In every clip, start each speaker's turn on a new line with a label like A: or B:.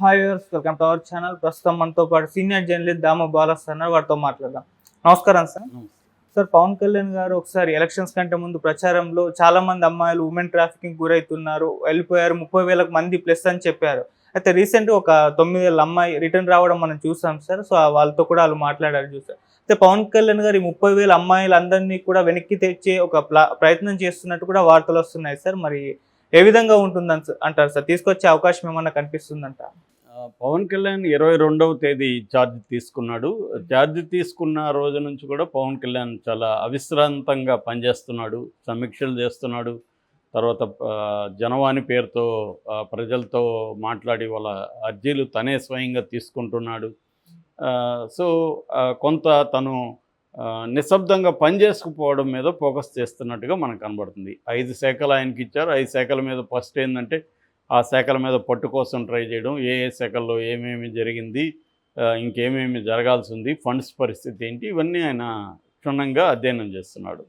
A: Hi viewers, welcome to our channel. ప్రస్తుతం మనతో పాటు సీనియర్ జర్నలిస్ట్ దామ బాలస్ అన్నారు, వారితో మాట్లాడదాం. నమస్కారం సార్. సార్, పవన్ కళ్యాణ్ గారు ఒకసారి ఎలక్షన్స్ కంటే ముందు ప్రచారంలో చాలా మంది అమ్మాయిలు ఉమెన్ ట్రాఫికింగ్ గురవుతున్నారు, వెళ్ళిపోయారు, 30,000 మంది ప్లస్ అని చెప్పారు. అయితే రీసెంట్గా ఒక 9 ఏళ్ళ అమ్మాయి రిటర్న్ రావడం మనం చూసాం సార్. సో వాళ్ళతో కూడా వాళ్ళు మాట్లాడారు చూసారు. అయితే పవన్ కళ్యాణ్ గారు ఈ 30,000 అమ్మాయిలందరినీ కూడా వెనక్కి తెచ్చే ఒక ప్రయత్నం చేస్తున్నట్టు కూడా వార్తలు వస్తున్నాయి సార్. మరి ఏ విధంగా ఉంటుందని అంటారు సార్? తీసుకొచ్చే అవకాశం ఏమన్నా కనిపిస్తుందంట?
B: పవన్ కళ్యాణ్ 22వ తేదీ ఛార్జ్ తీసుకున్నాడు. ఛార్జ్ తీసుకున్న రోజు నుంచి కూడా పవన్ కళ్యాణ్ చాలా అవిశ్రాంతంగా పనిచేస్తున్నాడు, సమీక్షలు చేస్తున్నాడు. తర్వాత జనవాణి పేరుతో ప్రజలతో మాట్లాడి వాళ్ళ అర్జీలు తనే స్వయంగా తీసుకుంటున్నాడు. సో కొంత తను నిశ్శబ్దంగా పనిచేసుకుపోవడం మీద ఫోకస్ చేస్తున్నట్టుగా మనకు కనబడుతుంది. 5 శాఖలు ఆయనకి ఇచ్చారు. 5 శాఖల మీద ఫస్ట్ ఏంటంటే ఆ శాఖల మీద పట్టు కోసం ట్రై చేయడం, ఏ శాఖల్లో ఏమేమి జరిగింది, ఇంకేమేమి జరగాల్సి ఉంది, ఫండ్స్ పరిస్థితి ఏంటి, ఇవన్నీ ఆయన క్షుణ్ణంగా అధ్యయనం చేస్తున్నాడు.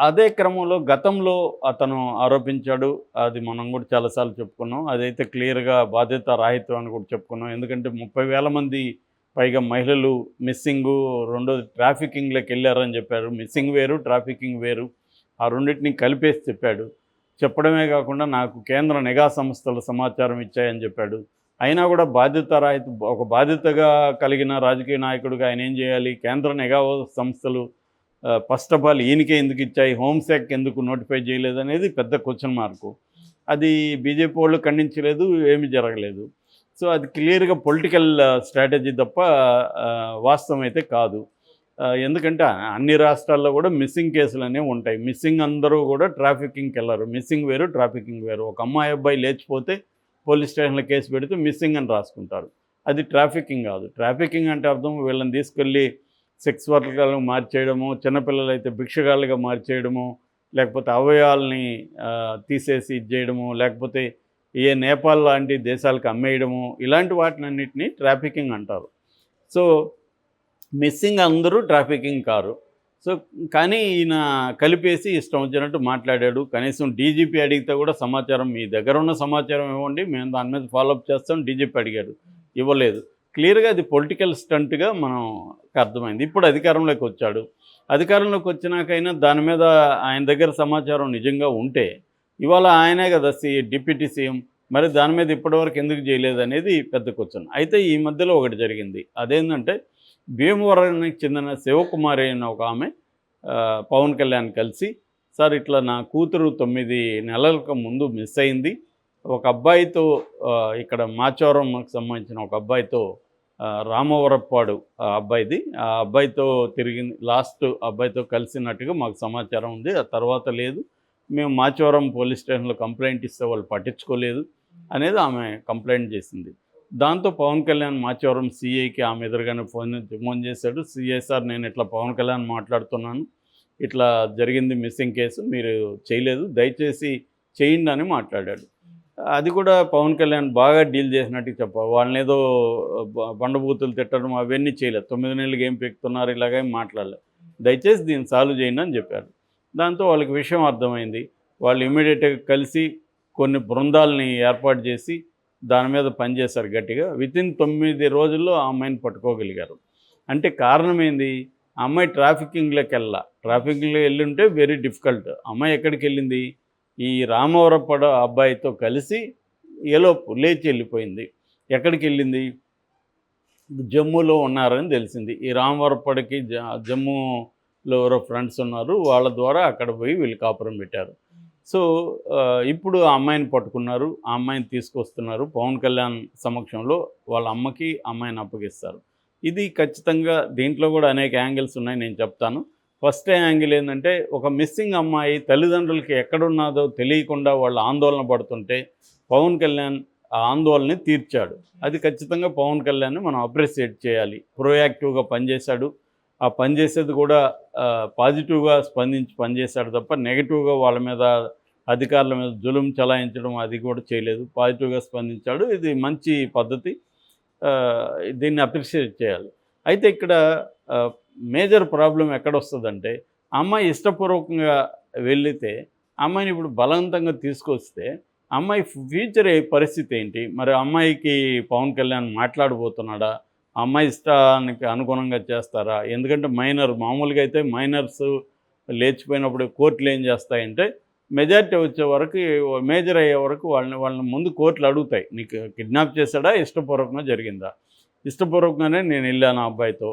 B: అదే క్రమంలో గతంలో అతను ఆరోపించాడు, అది మనం కూడా చాలాసార్లు చెప్పుకున్నాం, అదైతే క్లియర్గా బాధ్యత రాహిత్యం అని కూడా చెప్పుకున్నాం. ఎందుకంటే 30,000 మంది పైగా మహిళలు మిస్సింగు, రెండోది ట్రాఫికింగ్లోకి వెళ్ళారని చెప్పారు. మిస్సింగ్ వేరు, ట్రాఫికింగ్ వేరు, ఆ రెండింటిని కలిపేసి చెప్పాడు. చెప్పడమే కాకుండా నాకు కేంద్ర నిఘా సంస్థలు సమాచారం ఇచ్చాయని చెప్పాడు. అయినా కూడా ఒక బాధ్యతగా కలిగిన రాజకీయ నాయకుడిగా ఆయన ఏం చేయాలి? కేంద్ర నిఘా సంస్థలు ఫస్ట్ ఆఫ్ ఆల్ ఈయనకే ఎందుకు ఇచ్చాయి, హోంశాఖకి ఎందుకు నోటిఫై చేయలేదు అనేది పెద్ద క్వశ్చన్ మార్కు. అది బీజేపీ వాళ్ళు ఖండించలేదు, ఏమీ జరగలేదు. సో అది క్లియర్గా పొలిటికల్ స్ట్రాటజీ తప్ప వాస్తవం అయితే కాదు. ఎందుకంటే అన్ని రాష్ట్రాల్లో కూడా మిస్సింగ్ కేసులు అనేవి ఉంటాయి. మిస్సింగ్ అందరూ కూడా ట్రాఫికింగ్కి వెళ్ళరు. మిస్సింగ్ వేరు, ట్రాఫికింగ్ వేరు. ఒక అబ్బాయి లేచిపోతే పోలీస్ స్టేషన్లో కేసు పెడితే మిస్సింగ్ అని రాసుకుంటారు. అది ట్రాఫికింగ్ కాదు. ట్రాఫికింగ్ అంటే అర్థం వీళ్ళని తీసుకెళ్ళి సెక్స్ వర్కర్లుగా మార్చేయడము, చిన్నపిల్లలైతే భిక్షగాళ్ళుగా మార్చేయడము, లేకపోతే అవయవాల్ని తీసేసి ఇచ్చేయడము, లేకపోతే నేపాల్ లాంటి దేశాలకు అమ్మేయడము, ఇలాంటి వాటినన్నిటినీ ట్రాఫికింగ్ అంటారు. సో మిస్సింగ్ అందరూ ట్రాఫికింగ్ కారు. సో కానీ ఈయన కలిపేసి ఇష్టం వచ్చినట్టు మాట్లాడాడు. కనీసం డీజీపీ అడిగితే కూడా సమాచారం, మీ దగ్గర ఉన్న సమాచారం ఇవ్వండి, మేము దాని మీద ఫాలోఅప్ చేస్తాం, డీజీపీ అడిగాడు, ఇవ్వలేదు. క్లియర్గా అది పొలిటికల్ స్టంట్గా మనకు అర్థమైంది. ఇప్పుడు అధికారంలోకి వచ్చాడు. అధికారంలోకి వచ్చినాకైనా దాని మీద ఆయన దగ్గర సమాచారం నిజంగా ఉంటే ఇవాళ ఆయనే కదా డిప్యూటీ సీఎం, మరి దాని మీద ఇప్పటివరకు ఎందుకు చేయలేదు అనేది పెద్ద క్వశ్చన్. అయితే ఈ మధ్యలో ఒకటి జరిగింది. అదేంటంటే భీమవరానికి చెందిన శివకుమారి అనే ఒక ఆమె పవన్ కళ్యాణ్ కలిసి, సార్ ఇట్లా నా కూతురు 9 నెలలకు ముందు మిస్ అయింది, ఒక అబ్బాయితో ఇక్కడ మాచవరంకి సంబంధించిన ఒక అబ్బాయితో, రామవరప్పాడు అబ్బాయిది, ఆ అబ్బాయితో తిరిగింది, లాస్ట్ అబ్బాయితో కలిసినట్టుగా మాకు సమాచారం ఉంది, ఆ తర్వాత లేదు, మేము మాచవరం పోలీస్ స్టేషన్లో కంప్లైంట్ ఇస్తే వాళ్ళు పట్టించుకోలేదు అనేది ఆమె కంప్లైంట్ చేసింది. దాంతో పవన్ కళ్యాణ్ మాచవరం సీఐకి ఆమె ఎదురుగానే ఫోన్ చేశాడు. సీఐ సార్, నేను ఇట్లా పవన్ కళ్యాణ్ మాట్లాడుతున్నాను, ఇట్లా జరిగింది మిస్సింగ్ కేసు, మీరు చేయలేదు, దయచేసి చేయండి అని మాట్లాడాడు. అది కూడా పవన్ కళ్యాణ్ బాగా డీల్ చేసినట్టు చెప్పాలి. వాళ్ళని ఏదో బండబూతులు తిట్టడం అవన్నీ చేయలేదు. 9 నెలలకు ఏం పెక్కుతున్నారు ఇలాగే మాట్లాడలేదు, దయచేసి దీన్ని సాల్వ్ చేయండి అని చెప్పారు. దాంతో వాళ్ళకి విషయం అర్థమైంది. వాళ్ళు ఇమీడియట్గా కలిసి కొన్ని బృందాలని ఏర్పాటు చేసి దాని మీద పనిచేశారు గట్టిగా. వితిన్ 9 రోజుల్లో ఆ అమ్మాయిని పట్టుకోగలిగారు. అంటే కారణం ఏంది? ఆ అమ్మాయి ట్రాఫికింగ్లో వెళ్ళుంటే వెరీ డిఫికల్ట్. అమ్మాయి ఎక్కడికి వెళ్ళింది? ఈ రామవరపడ అబ్బాయితో కలిసి ఏలోపు లేచి వెళ్ళిపోయింది. ఎక్కడికి వెళ్ళింది? జమ్మూలో ఉన్నారని తెలిసింది. ఈ రామవరపడకి జమ్మూలో ఎవరో ఫ్రెండ్స్ ఉన్నారు, వాళ్ళ ద్వారా అక్కడ పోయి వీళ్ళు కాపురం పెట్టారు. సో ఇప్పుడు ఆ అమ్మాయిని పట్టుకున్నారు, ఆ అమ్మాయిని తీసుకొస్తున్నారు. పవన్ కళ్యాణ్ సమక్షంలో వాళ్ళ అమ్మకి అమ్మాయిని అప్పగిస్తారు. ఇది ఖచ్చితంగా దీంట్లో కూడా అనేక యాంగిల్స్ ఉన్నాయి, నేను చెప్తాను. ఫస్ట్ యాంగిల్ ఏంటంటే, ఒక మిస్సింగ్ అమ్మాయి తల్లిదండ్రులకి ఎక్కడున్నదో తెలియకుండా వాళ్ళు ఆందోళన పడుతుంటే పవన్ కళ్యాణ్ ఆ ఆందోళనని తీర్చాడు. అది ఖచ్చితంగా పవన్ కళ్యాణ్ని మనం అప్రిషియేట్ చేయాలి. ప్రోయాక్టివ్గా పనిచేశాడు. ఆ పనిచేసేది కూడా పాజిటివ్గా స్పందించి పనిచేశాడు తప్ప నెగిటివ్గా వాళ్ళ మీద, అధికారుల మీద జులుం చలాయించడం అది కూడా చేయలేదు. పాజిటివ్గా స్పందించాడు. ఇది మంచి పద్ధతి, దీన్ని అప్రిషియేట్ చేయాలి. అయితే ఇక్కడ మేజర్ ప్రాబ్లం ఎక్కడొస్తుందంటే, అమ్మాయి ఇష్టపూర్వకంగా వెళితే అమ్మాయిని ఇప్పుడు బలవంతంగా తీసుకొస్తే అమ్మాయి ఫ్యూచర్ పరిస్థితి ఏంటి, మరి అమ్మాయికి పవన్ కళ్యాణ్ మాట్లాడబోతున్నాడా, అమ్మాయి ఇష్టానికి అనుగుణంగా చేస్తారా? ఎందుకంటే మామూలుగా అయితే మైనర్స్ లేచిపోయినప్పుడు కోర్టులు ఏం చేస్తాయంటే మెజారిటీ వచ్చే వరకు, మేజర్ అయ్యే వరకు వాళ్ళని ముందు కోర్టులు అడుగుతాయి, నీకు కిడ్నాప్ చేశాడా, ఇష్టపూర్వకంగా జరిగిందా, ఇష్టపూర్వకంగానే నేను వెళ్ళాను ఆ అబ్బాయితో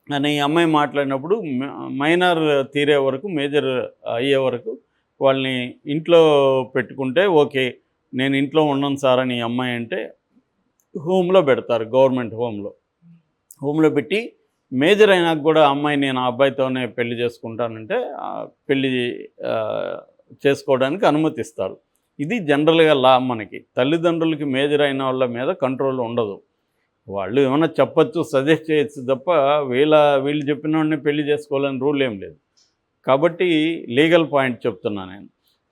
B: అని ఈ అమ్మాయి మాట్లాడినప్పుడు మైనర్ తీరే వరకు, మేజర్ అయ్యే వరకు వాళ్ళని ఇంట్లో పెట్టుకుంటే ఓకే, నేను ఇంట్లో ఉండను సార్ అని ఈ అమ్మాయి అంటే హోమ్లో పెడతారు, గవర్నమెంట్ హోమ్లో పెట్టి మేజర్ అయినాక కూడా అమ్మాయి నేను ఆ అబ్బాయితోనే పెళ్లి చేసుకుంటానంటే పెళ్లి చేసుకోవడానికి అనుమతిస్తారు. ఇది జనరల్గా లా. మనకి తల్లిదండ్రులకి మేజర్ అయిన వాళ్ళ మీద కంట్రోల్ ఉండదు. వాళ్ళు ఏమైనా చెప్పచ్చు, సజెస్ట్ చేయొచ్చు తప్ప వీళ్ళు చెప్పిన వాడిని పెళ్లి చేసుకోవాలని రూల్ ఏం లేదు. కాబట్టి లీగల్ పాయింట్ చెప్తున్నా నేను.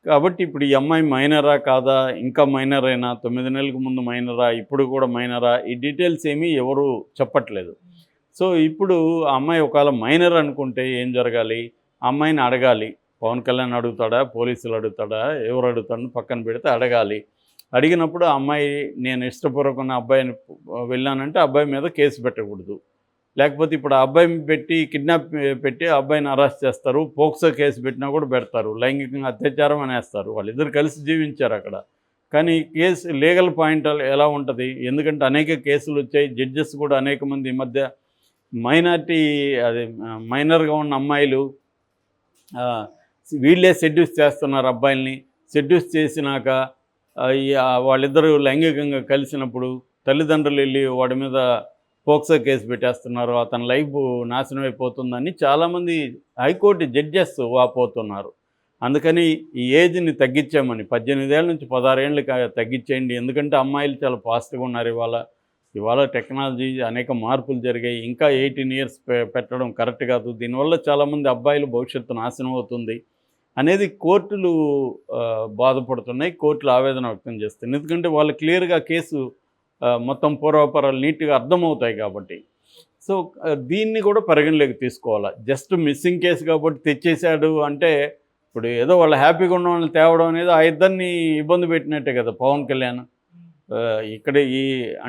B: కాబట్టి ఇప్పుడు ఈ అమ్మాయి మైనరా కాదా, ఇంకా మైనర్ అయినా, 9 నెలలకు ముందు మైనరా, ఇప్పుడు కూడా మైనరా, ఈ డీటెయిల్స్ ఏమీ ఎవరు చెప్పట్లేదు. సో ఇప్పుడు ఆ అమ్మాయి ఒకవేళ మైనర్ అనుకుంటే ఏం జరగాలి, ఆ అమ్మాయిని అడగాలి. పవన్ కళ్యాణ్ అడుగుతాడా, పోలీసులు అడుగుతాడా, ఎవరు అడుగుతాడని పక్కన పెడితే అడగాలి. అడిగినప్పుడు ఆ అమ్మాయి నేను ఇష్టపూర్వకంగా అబ్బాయిని వెళ్ళానంటే అబ్బాయి మీద కేసు పెట్టకూడదు. లేకపోతే ఇప్పుడు ఆ అబ్బాయిని పెట్టి కిడ్నాప్ పెట్టి ఆ అబ్బాయిని అరెస్ట్ చేస్తారు, పోక్సో కేసు పెట్టినా కూడా పెడతారు, లైంగికంగా అత్యాచారం అనేస్తారు. వాళ్ళిద్దరు కలిసి జీవించారు అక్కడ. కానీ కేసు లీగల్ పాయింట్ ఎలా ఉంటుంది, ఎందుకంటే అనేక కేసులు వచ్చాయి, జడ్జెస్ కూడా అనేక మంది ఈ మధ్య మైనర్గా ఉన్న అమ్మాయిలు వీళ్ళే సెడ్యూస్ చేస్తున్నారు అబ్బాయిల్ని. సెడ్యూస్ చేసినాక వాళ్ళిద్దరూ లైంగికంగా కలిసినప్పుడు తల్లిదండ్రులు వెళ్ళి వాడి మీద పోక్సో కేసు పెట్టేస్తున్నారు, అతని లైఫ్ నాశనం అయిపోతుందని చాలామంది హైకోర్టు జడ్జెస్ వాపోతున్నారు. అందుకని ఈ ఏజ్ని తగ్గించామని 18 ఏళ్ళ నుంచి 16 ఏళ్ళకి తగ్గించేయండి. ఎందుకంటే అమ్మాయిలు చాలా ఫాస్ట్గా ఉన్నారు. ఇవాళ టెక్నాలజీ అనేక మార్పులు జరిగాయి. ఇంకా 18 ఇయర్స్ పెట్టడం కరెక్ట్ కాదు. దీనివల్ల చాలామంది అబ్బాయిల భవిష్యత్తు నాశనం అవుతుంది అనేది కోర్టులు బాధపడుతున్నాయి, కోర్టులు ఆవేదన వ్యక్తం చేస్తున్నాయి. ఎందుకంటే వాళ్ళు క్లియర్గా కేసు మొత్తం పూర్వాపరాలు నీట్గా అర్థమవుతాయి కాబట్టి. సో దీన్ని కూడా పరిగణలోకి తీసుకోవాలి. జస్ట్ మిస్సింగ్ కేసు కాబట్టి తెచ్చేశాడు అంటే ఇప్పుడు ఏదో వాళ్ళు హ్యాపీగా ఉన్న వాళ్ళని తేవడం అనేది ఆ ఇద్దరిని ఇబ్బంది పెట్టినట్టే కదా పవన్ కళ్యాణ్. ఇక్కడ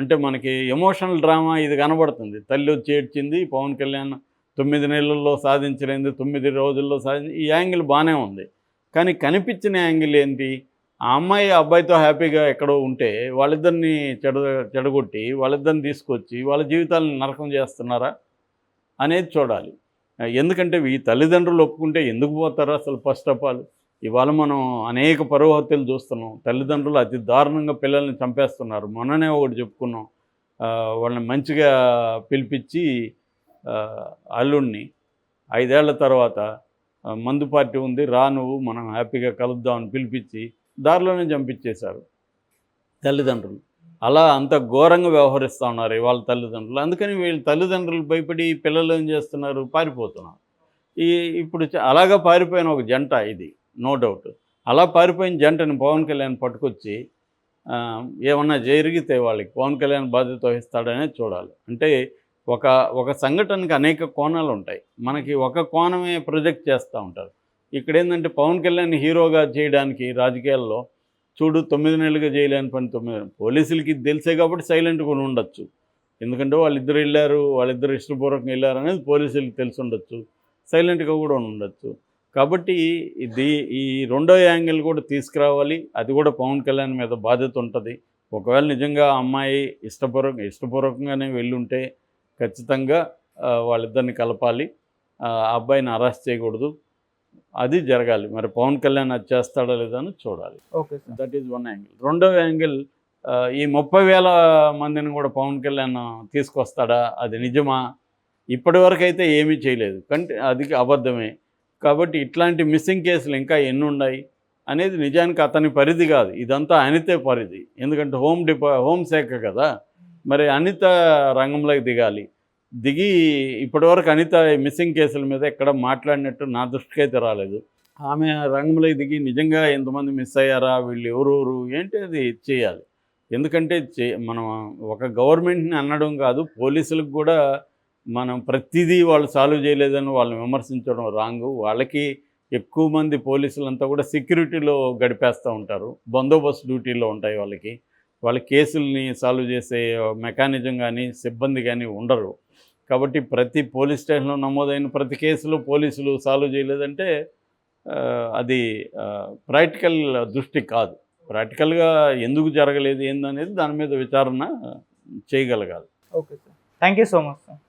B: అంటే మనకి ఎమోషనల్ డ్రామా ఇది కనబడుతుంది. తల్లి వచ్చి ఏడ్చింది, పవన్ కళ్యాణ్ 9 నెలల్లో సాధించలేదు, 9 రోజుల్లో ఈ యాంగిల్ బాగానే ఉంది. కానీ కనిపించిన యాంగిల్ ఏంటి, ఆ అమ్మాయి అబ్బాయితో హ్యాపీగా ఎక్కడో ఉంటే వాళ్ళిద్దరిని చెడగొట్టి వాళ్ళిద్దరిని తీసుకొచ్చి వాళ్ళ జీవితాలను నరకం చేస్తున్నారా అనేది చూడాలి. ఎందుకంటే ఈ తల్లిదండ్రులు ఒప్పుకుంటే ఎందుకు పోతారు అసలు? ఫస్ట్ ఆఫ్ ఆల్ ఇవాళ మనం అనేక పరువు హత్యలు చూస్తున్నాం. తల్లిదండ్రులు అతి దారుణంగా పిల్లల్ని చంపేస్తున్నారు. మొన్ననే ఒకటి చెప్పుకున్నాం, వాళ్ళని మంచిగా పిలిపించి అల్లుడిని 5 ఏళ్ల తర్వాత మందు పార్టీ ఉంది రా నువ్వు మనం హ్యాపీగా కలుద్దామని పిలిపించి దారిలోనే చంపించేశారు తల్లిదండ్రులు. అలా అంత ఘోరంగా వ్యవహరిస్తూ ఉన్నారు ఇవాళ తల్లిదండ్రులు. అందుకని వీళ్ళ తల్లిదండ్రులు భయపడి పిల్లలు ఏం చేస్తున్నారు, పారిపోతున్నారు. ఇప్పుడు అలాగా పారిపోయిన ఒక జంట ఇది, నో డౌట్. అలా పారిపోయిన జంటని పవన్ కళ్యాణ్ పట్టుకొచ్చి ఏమన్నా జరిగితే వాళ్ళకి పవన్ కళ్యాణ్ బాధ్యత వహిస్తాడనే చూడాలి. అంటే ఒక సంఘటనకి అనేక కోణాలు ఉంటాయి. మనకి ఒక కోణమే ప్రొజెక్ట్ చేస్తూ ఉంటారు. ఇక్కడ ఏంటంటే పవన్ కళ్యాణ్ హీరోగా చేయడానికి రాజకీయాల్లో చూడు 9 నెలలుగా చేయలేని పని 9 పోలీసులకి తెలిసే కాబట్టి సైలెంట్గా ఉండొచ్చు. ఎందుకంటే వాళ్ళిద్దరు వెళ్ళారు, వాళ్ళిద్దరు ఇష్టపూర్వకంగా వెళ్ళారు అనేది పోలీసులకి తెలిసి ఉండొచ్చు, సైలెంట్గా కూడా ఉండొచ్చు. కాబట్టి ఈ రెండో యాంగిల్ కూడా తీసుకురావాలి. అది కూడా పవన్ కళ్యాణ్ మీద బాధ్యత ఉంటుంది. ఒకవేళ నిజంగా అమ్మాయి ఇష్టపూర్వకంగానే వెళ్ళుంటే ఖచ్చితంగా వాళ్ళిద్దరిని కలపాలి, ఆ అబ్బాయిని అరెస్ట్ చేయకూడదు. అది జరగాలి. మరి పవన్ కళ్యాణ్ అది చేస్తాడా లేదా అని చూడాలి.
A: Okay,
B: that is one angle. రెండవ యాంగిల్, ఈ 30,000 మందిని కూడా పవన్ కళ్యాణ్ తీసుకొస్తాడా, అది నిజమా? ఇప్పటి వరకు అయితే ఏమీ చేయలేదు, అది అబద్ధమే. కాబట్టి ఇట్లాంటి మిస్సింగ్ కేసులు ఇంకా ఎన్ని ఉన్నాయి అనేది నిజానికి అతని పరిధి కాదు, ఇదంతా అనితే పరిధి. ఎందుకంటే హోంశాఖ కదా, మరి అనిత రంగంలోకి దిగి ఇప్పటివరకు అనిత మిస్సింగ్ కేసుల మీద ఎక్కడ మాట్లాడినట్టు నా దృష్టికి అయితే రాలేదు. ఆమె రంగంలోకి దిగి నిజంగా ఎంతమంది మిస్ అయ్యారా, వీళ్ళు ఎవరెవరు ఏంటి అది చేయాలి. ఎందుకంటే మనం ఒక గవర్నమెంట్ని అనడం కాదు, పోలీసులకు కూడా మనం ప్రతిదీ వాళ్ళు సాల్వ్ చేయలేదని వాళ్ళని విమర్శించడం రాంగు. వాళ్ళకి ఎక్కువ మంది పోలీసులంతా కూడా సెక్యూరిటీలో గడిపేస్తూ ఉంటారు, బందోబస్తు డ్యూటీలో ఉంటాయి వాళ్ళ కేసుల్ని సాల్వ్ చేసే మెకానిజం కానీ సిబ్బంది కానీ ఉండరు. కాబట్టి ప్రతి పోలీస్ స్టేషన్లో నమోదైన ప్రతి కేసులో పోలీసులు సాల్వ్ చేయలేదంటే అది ప్రాక్టికల్ దృష్టి కాదు. ప్రాక్టికల్గా ఎందుకు జరగలేదు ఏందనేది దాని మీద విచారణ చేయగలగాలి.
A: Okay sir, thank you so much sir.